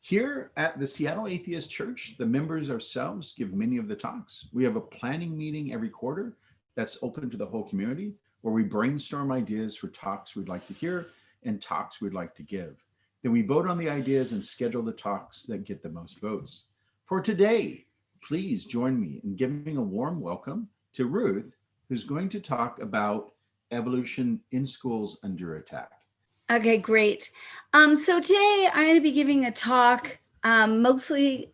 Here at the Seattle Atheist Church, the members ourselves give many of the talks. We have a planning meeting every quarter that's open to the whole community, where we brainstorm ideas for talks we'd like to hear and talks we'd like to give. Then we vote on the ideas and schedule the talks that get the most votes. For today, please join me in giving a warm welcome to Ruth, who's going to talk about evolution in schools under attack. Okay, great. So today I'm going to be giving a talk. Mostly,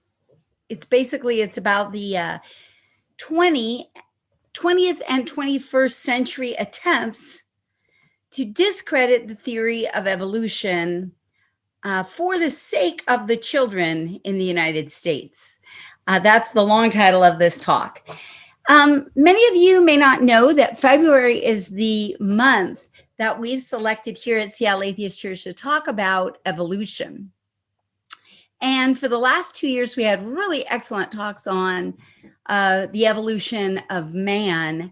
it's about the 20th and 21st century attempts to discredit the theory of evolution for the sake of the children in the United States. That's the long title of this talk. Many of you may not know that February is the month that we've selected here at Seattle Atheist Church to talk about evolution. And for the last 2 years, we had really excellent talks on the evolution of man.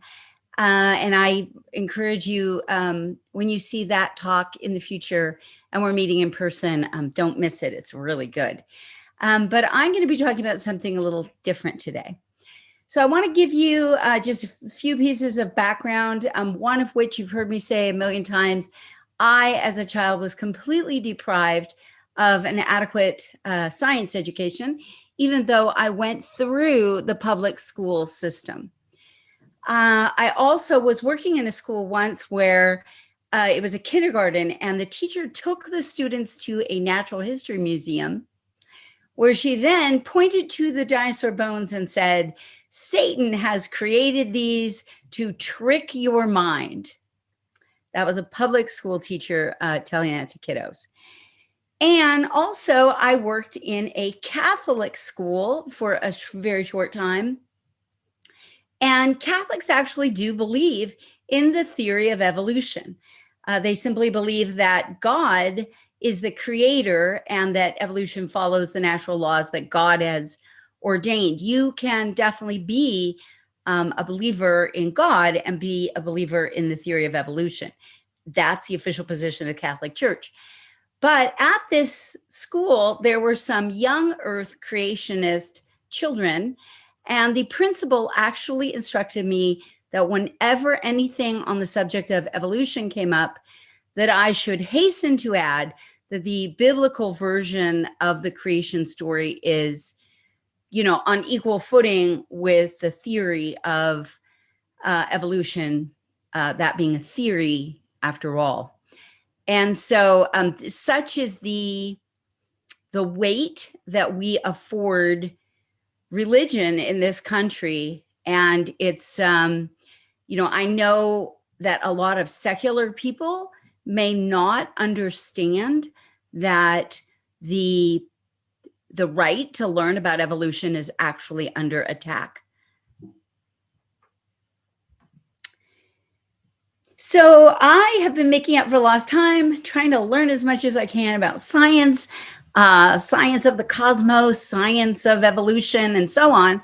And I encourage you, when you see that talk in the future and we're meeting in person, don't miss it. It's really good. But I'm going to be talking about something a little different today. So I want to give you just a few pieces of background, one of which you've heard me say a million times. I, as a child, was completely deprived of an adequate science education, even though I went through the public school system. I also was working in a school once where it was a kindergarten, and the teacher took the students to a natural history museum, where she then pointed to the dinosaur bones and said, "Satan has created these to trick your mind." That was a public school teacher telling that to kiddos. And also, I worked in a Catholic school for a very short time. And Catholics actually do believe in the theory of evolution. They simply believe that God is the creator and that evolution follows the natural laws that God has ordained. You can definitely be a believer in God and be a believer in the theory of evolution. That's the official position of the Catholic Church. But at this school, there were some young earth creationist children, and the principal actually instructed me that whenever anything on the subject of evolution came up, that I should hasten to add that the biblical version of the creation story is, on equal footing with the theory of evolution, that being a theory after all. And so such is the weight that we afford religion in this country. And it's, I know that a lot of secular people may not understand that the right to learn about evolution is actually under attack. So I have been making up for lost time, trying to learn as much as I can about science, science of the cosmos, science of evolution, and so on.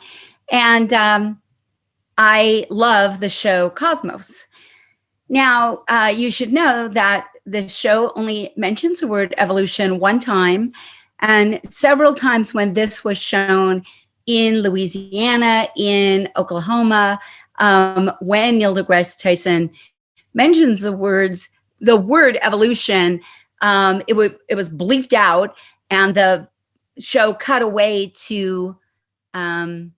And I love the show Cosmos. Now, you should know that the show only mentions the word evolution one time, and several times when this was shown in Louisiana, in Oklahoma, when Neil deGrasse Tyson mentions the word evolution, it was bleeped out, and the show cut away to, a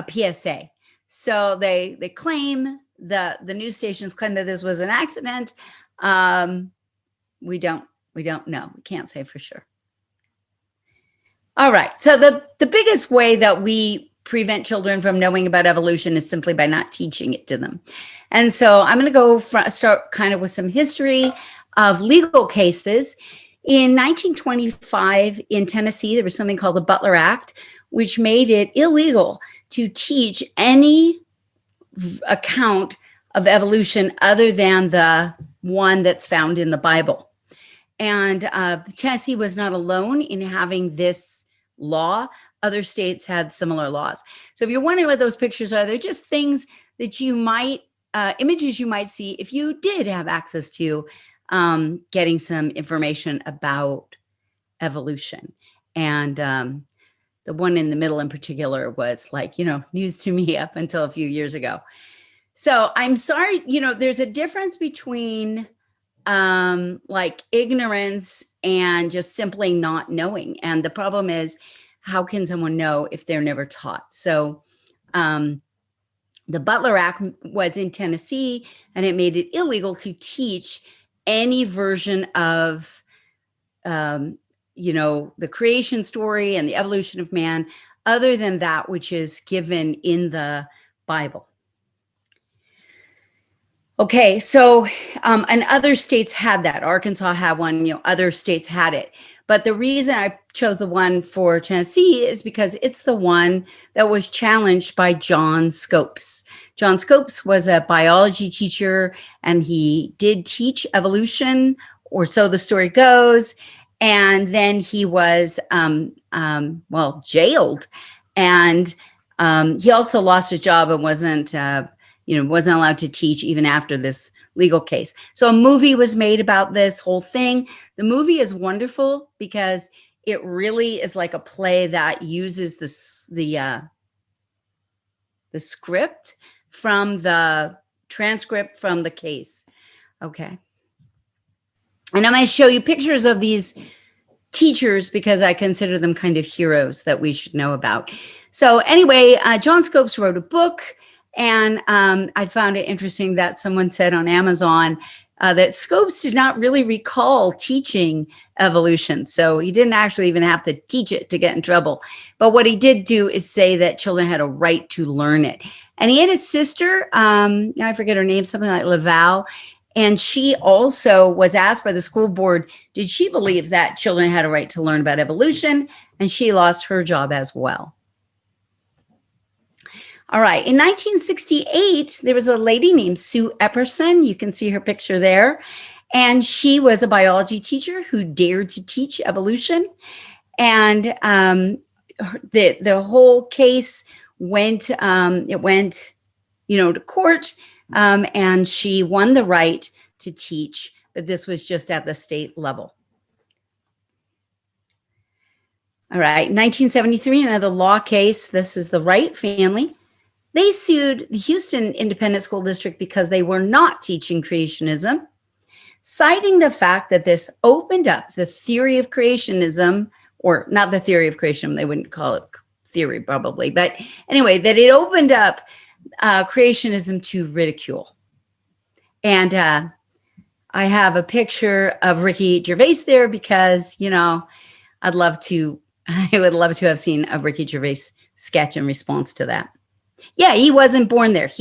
PSA. So they claim, the news stations claim that this was an accident. We don't know. We can't say for sure. All right. So the biggest way that we prevent children from knowing about evolution is simply by not teaching it to them. And so I'm going to start kind of with some history of legal cases. In 1925 in Tennessee, there was something called the BUTLER Act, which made it illegal to teach any account of evolution other than the one that's found in the Bible. And Tennessee was not alone in having this law. Other states had similar laws. So if you're wondering what those pictures are, they're just things that you might, images you might see if you did have access to getting some information about evolution. And the one in the middle in particular was like, news to me up until a few years ago. So I'm sorry, there's a difference between like ignorance and just simply not knowing. And the problem is, how can someone know if they're never taught? So the BUTLER Act was in Tennessee, and it made it illegal to teach any version of, the creation story and the evolution of man, other than that which is given in the Bible. Okay, so and other states had that. Arkansas had one, other states had it. But the reason I chose the one for Tennessee is because it's the one that was challenged by John Scopes. John Scopes was a biology teacher, and he did teach evolution, or so the story goes. And then he was, jailed. And he also lost his job and wasn't allowed to teach even after this legal case. So a movie was made about this whole thing. The movie is wonderful because it really is like a play that uses the script from the transcript from the case. Okay. And I'm going to show you pictures of these teachers because I consider them kind of heroes that we should know about. So anyway, John Scopes wrote a book. And I found it interesting that someone said on Amazon that Scopes did not really recall teaching evolution. So he didn't actually even have to teach it to get in trouble. But what he did do is say that children had a right to learn it. And he had a sister, I forget her name, something like Laval. And she also was asked by the school board, did she believe that children had a right to learn about evolution? And she lost her job as well. All right. In 1968, there was a lady named Sue Epperson. You can see her picture there. And she was a biology teacher who dared to teach evolution. And the whole case went, to court. And she won the right to teach, but this was just at the state level. All right. 1973, another law case. This is the Wright family. They sued the Houston Independent School District because they were not teaching creationism, citing the fact that this opened up the theory of creationism, or not the theory of creation, they wouldn't call it theory probably, but anyway, that it opened up creationism to ridicule. And I have a picture of Ricky Gervais there because, I would love to have seen a Ricky Gervais sketch in response to that. Yeah, he wasn't born there.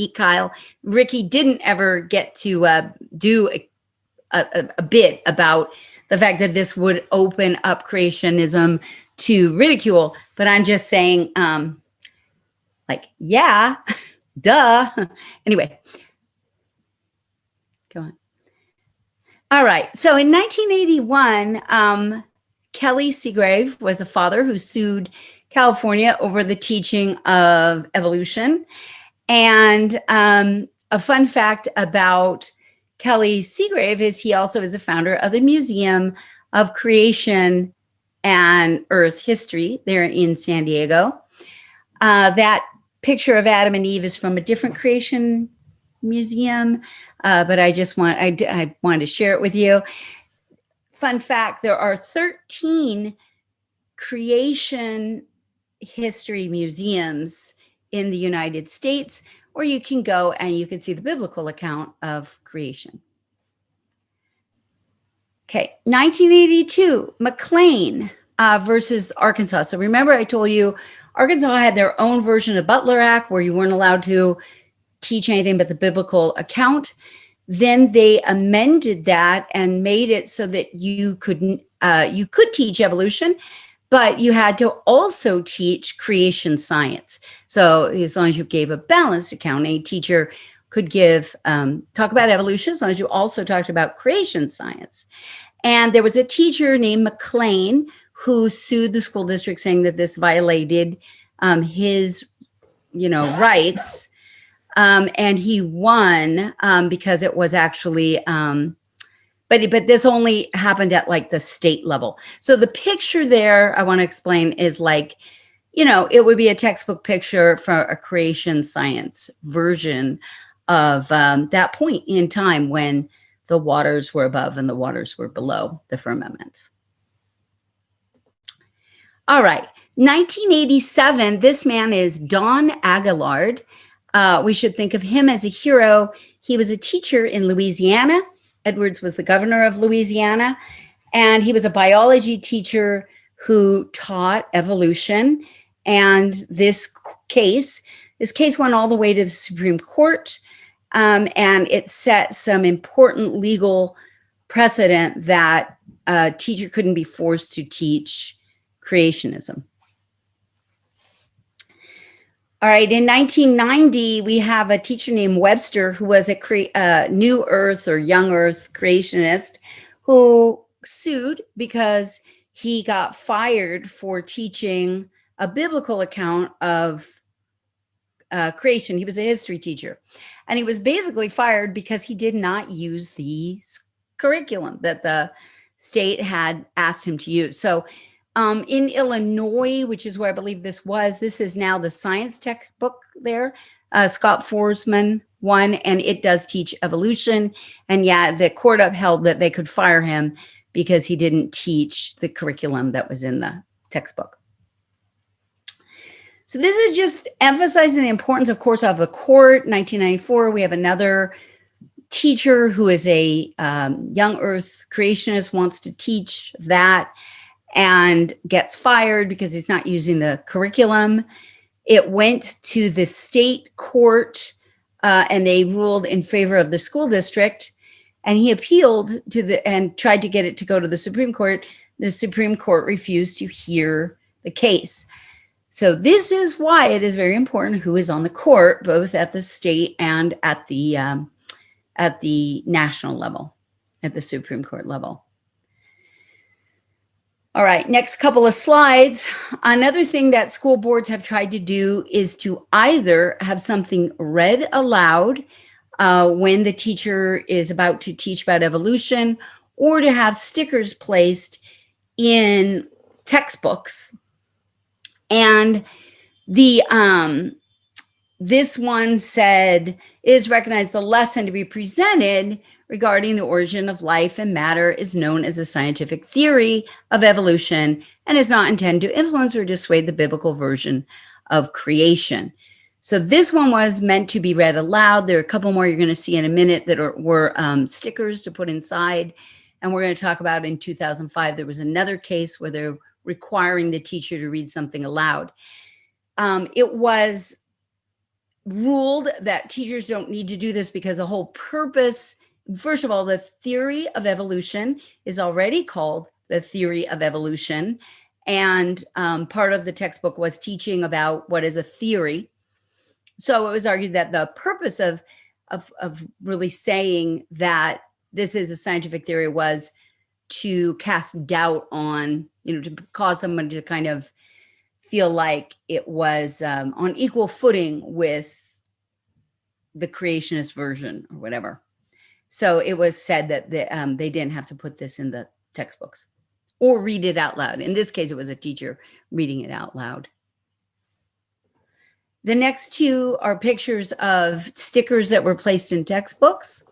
Ricky didn't ever get to do a bit about the fact that this would open up creationism to ridicule. But I'm just saying, yeah, duh. Anyway, go on. All right. So in 1981, Kelly Segrave was a father who sued California over the teaching of evolution. And a fun fact about Kelly Segrave is he also is the founder of the Museum of Creation and Earth History there in San Diego. That picture of Adam and Eve is from a different creation museum, but I wanted to share it with you. Fun fact, there are 13 creation history museums in the United States, where you can go and you can see the biblical account of creation. Okay, 1982, McLean versus Arkansas. So remember I told you Arkansas had their own version of BUTLER Act where you weren't allowed to teach anything but the biblical account. Then they amended that and made it so that you could teach evolution, but you had to also teach creation science. So as long as you gave a balanced account, a teacher could talk about evolution as long as you also talked about creation science. And there was a teacher named McLean who sued the school district saying that this violated his, rights. And he won because it was actually, but but this only happened at like the state level. So the picture there I want to explain is like, you know, it would be a textbook picture for a creation science version of that point in time when the waters were above and the waters were below the firmaments. All right, 1987, this man is Don Aguillard. We should think of him as a hero. He was a teacher in Louisiana. Edwards was the governor of Louisiana, and he was a biology teacher who taught evolution. And this case went all the way to the Supreme Court, and it set some important legal precedent that a teacher couldn't be forced to teach creationism. All right, in 1990, we have a teacher named Webster who was a New Earth or Young Earth creationist who sued because he got fired for teaching a biblical account of creation. He was a history teacher, and he was basically fired because he did not use the curriculum that the state had asked him to use. So in Illinois, which is where I believe this is now the science textbook there, Scott Forsman one, and it does teach evolution. And yeah, the court upheld that they could fire him because he didn't teach the curriculum that was in the textbook. So this is just emphasizing the importance, of course, of a court. 1994, we have another teacher who is a young earth creationist, wants to teach that, and gets fired because he's not using the curriculum. It went to the state court, and they ruled in favor of the school district. And he appealed and tried to get it to go to the Supreme Court. The Supreme Court refused to hear the case. So this is why it is very important who is on the court, both at the state and at the national level, at the Supreme Court level. All right, next couple of slides. Another thing that school boards have tried to do is to either have something read aloud when the teacher is about to teach about evolution, or to have stickers placed in textbooks. And this one said, is recognized the lesson to be presented regarding the origin of life and matter is known as a scientific theory of evolution and is not intended to influence or dissuade the biblical version of creation. So this one was meant to be read aloud. There are a couple more you're going to see in a minute that were stickers to put inside. And we're going to talk about in 2005, there was another case where they're requiring the teacher to read something aloud. It was ruled that teachers don't need to do this because the whole purpose, first of all, the theory of evolution is already called the theory of evolution. And part of the textbook was teaching about what is a theory. So it was argued that the purpose of really saying that this is a scientific theory was to cast doubt on, to cause someone to kind of feel like it was on equal footing with the creationist version or whatever. So it was said that they didn't have to put this in the textbooks or read it out loud. In this case, it was a teacher reading it out loud. The next two are pictures of stickers that were placed in textbooks.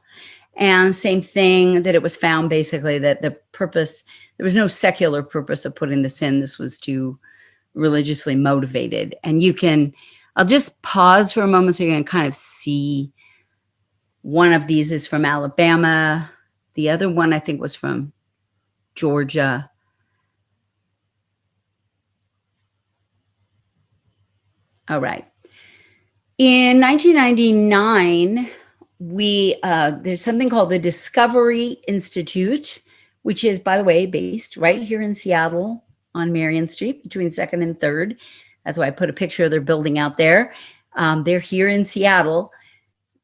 And same thing, that it was found basically that the purpose, there was no secular purpose of putting this in. This was too religiously motivated. And I'll just pause for a moment so you can kind of see. One of these is from Alabama. The other one I think was from Georgia. All right. In 1999, there's something called the Discovery Institute, which is, by the way, based right here in Seattle on Marion Street between 2nd and 3rd. That's why I put a picture of their building out there. They're here in Seattle.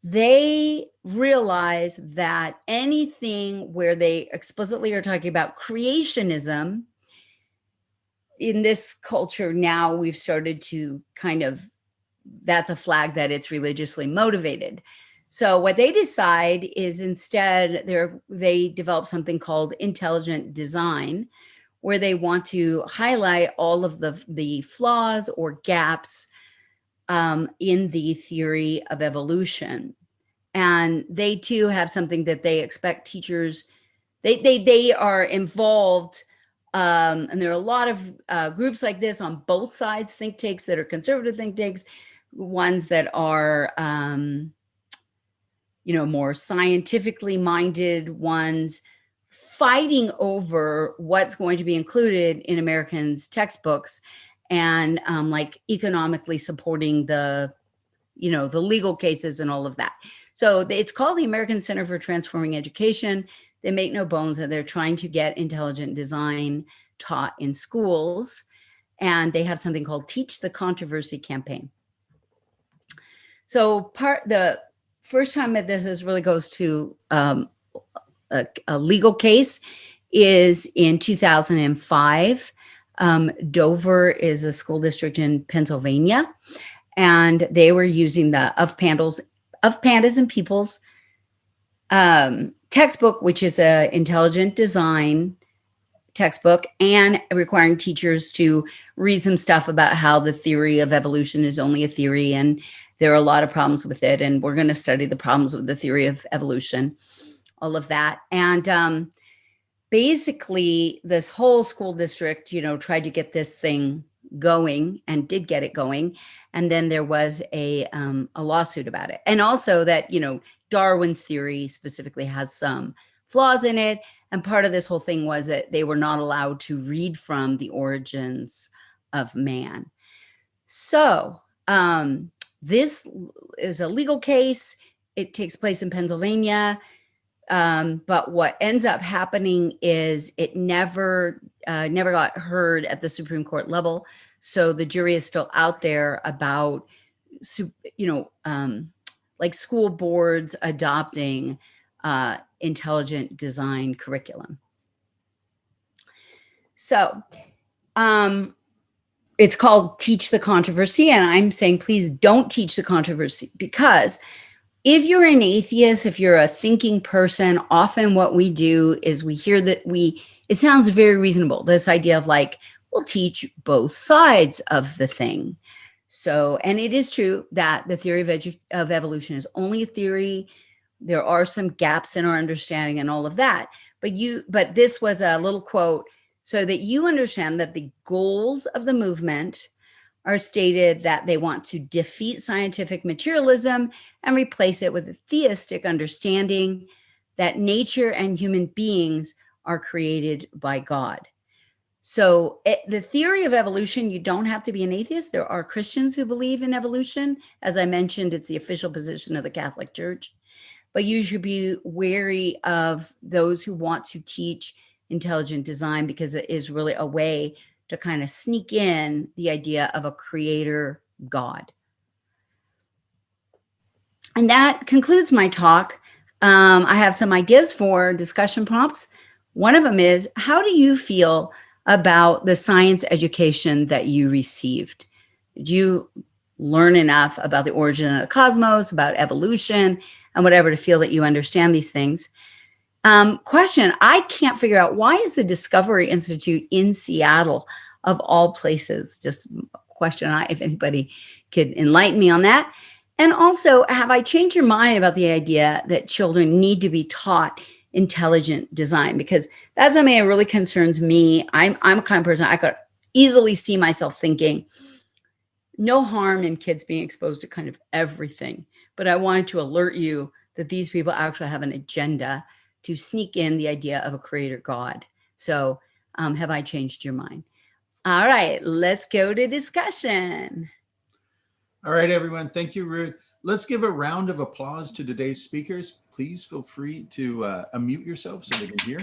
They realize that anything where they explicitly are talking about creationism, in this culture now, we've started to kind of, that's a flag that it's religiously motivated. So what they decide is instead they develop something called intelligent design, where they want to highlight all of the flaws or gaps in the theory of evolution. And they too have something that they expect teachers, they are involved. And there are a lot of groups like this on both sides, think tanks that are conservative think tanks, ones that are, more scientifically minded ones, fighting over what's going to be included in Americans' textbooks, and like economically supporting the legal cases and all of that. So it's called the American Center for Transforming Education. They make no bones that they're trying to get intelligent design taught in schools. And they have something called Teach the Controversy campaign. So the first time that this really goes to a legal case is in 2005. Dover is a school district in Pennsylvania, and they were using the Of Pandas and Peoples textbook, which is an intelligent design textbook, and requiring teachers to read some stuff about how the theory of evolution is only a theory, and there are a lot of problems with it, and we're going to study the problems with the theory of evolution, all of that. And basically, this whole school district, tried to get this thing going and did get it going. And then there was a lawsuit about it. And also that, Darwin's theory specifically has some flaws in it. And part of this whole thing was that they were not allowed to read from the origins of man. So this is a legal case. It takes place in Pennsylvania. But what ends up happening is it never got heard at the Supreme Court level. So the jury is still out there about, like school boards adopting intelligent design curriculum. So it's called Teach the Controversy. And I'm saying, please don't teach the controversy, because if you're an atheist, if you're a thinking person, often what we do is we hear that it sounds very reasonable. This idea of like, we'll teach both sides of the thing. So, and it is true that the theory of evolution is only a theory. There are some gaps in our understanding and all of that. But this was a little quote so that you understand that the goals of the movement are stated that they want to defeat scientific materialism and replace it with a theistic understanding that nature and human beings are created by God. So the theory of evolution, you don't have to be an atheist. There are Christians who believe in evolution. As I mentioned, it's the official position of the Catholic Church. But you should be wary of those who want to teach intelligent design, because it is really a way to kind of sneak in the idea of a creator God. And that concludes my talk. I have some ideas for discussion prompts. One of them is, how do you feel about the science education that you received? Did you learn enough about the origin of the cosmos, about evolution, and whatever to feel that you understand these things? Question, I can't figure out, why is the Discovery Institute in Seattle of all places? Just a question, if anybody could enlighten me on that. And also, have I changed your mind about the idea that children need to be taught intelligent design? Because that's something that really concerns me. I'm a kind of person, I could easily see myself thinking, no harm in kids being exposed to kind of everything. But I wanted to alert you that these people actually have an agenda to sneak in the idea of a creator God. So have I changed your mind? All right, let's go to discussion. All right, everyone. Thank you, Ruth. Let's give a round of applause to today's speakers. Please feel free to unmute yourself so they can hear.